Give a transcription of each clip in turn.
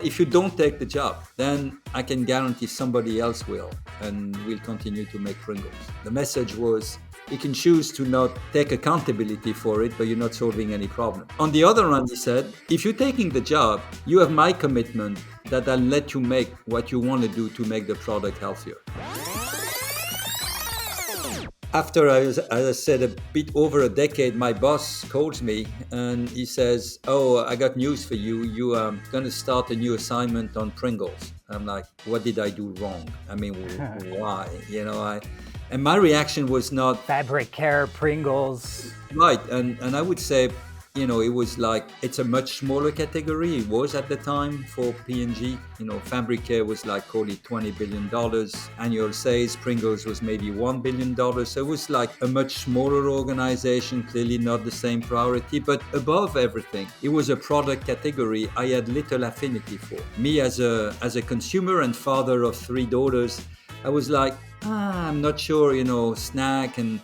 If you don't take the job, then I can guarantee somebody else will, and we'll continue to make Pringles. The message was, you can choose to not take accountability for it, but you're not solving any problem. On the other hand, he said, if you're taking the job, you have my commitment that I'll let you make what you want to do to make the product healthier. After, as I said, a bit over a decade, my boss calls me and he says, "Oh, I got news for you. You are going to start a new assignment on Pringles." I'm like, "What did I do wrong? I mean, why?" And my reaction was not Fabric care, Pringles. right. And I would say, it was like, it's a much smaller category. It was at the time for P&G. Fabric care was like, call it $20 billion annual sales. Pringles was maybe $1 billion. So it was like a much smaller organization, clearly not the same priority. But above everything, it was a product category I had little affinity for. Me as a consumer and father of 3 daughters, I was like, I'm not sure, snack and,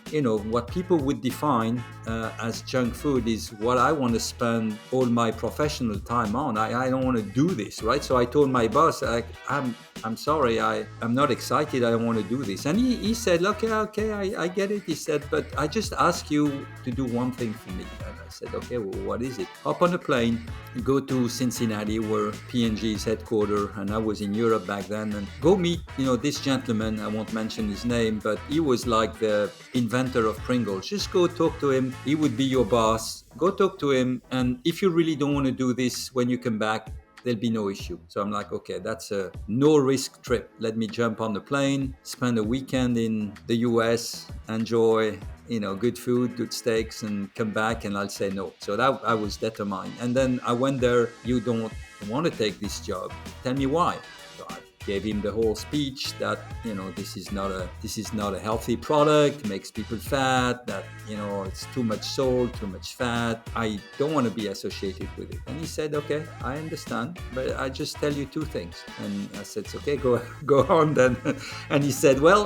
what people would define as junk food is what I want to spend all my professional time on. I don't want to do this, right? So I told my boss, I'm sorry, I'm not excited. I don't want to do this. And he said, okay, I get it. He said, but I just ask you to do one thing for me. And I said, okay, well, what is it? Hop on a plane, go to Cincinnati, where P&G is headquartered, and I was in Europe back then, and go meet, this gentleman. I won't mention his name, but he was like the inventor of Pringles. Just go talk to him. He would be your boss. Go talk to him, and if you really don't want to do this when you come back, there'll be no issue. So I'm like, okay, that's a no risk trip. Let me jump on the plane, spend a weekend in the US, enjoy, good food, good steaks, and come back, and I'll say no. So that I was determined. And then I went there, you don't want to take this job. Tell me why. So I gave him the whole speech that, this is not a healthy product, makes people fat, that, it's too much salt, too much fat. I don't want to be associated with it. And he said, okay, I understand, but I just tell you 2 things. And I said, okay, go go on then. And he said, well,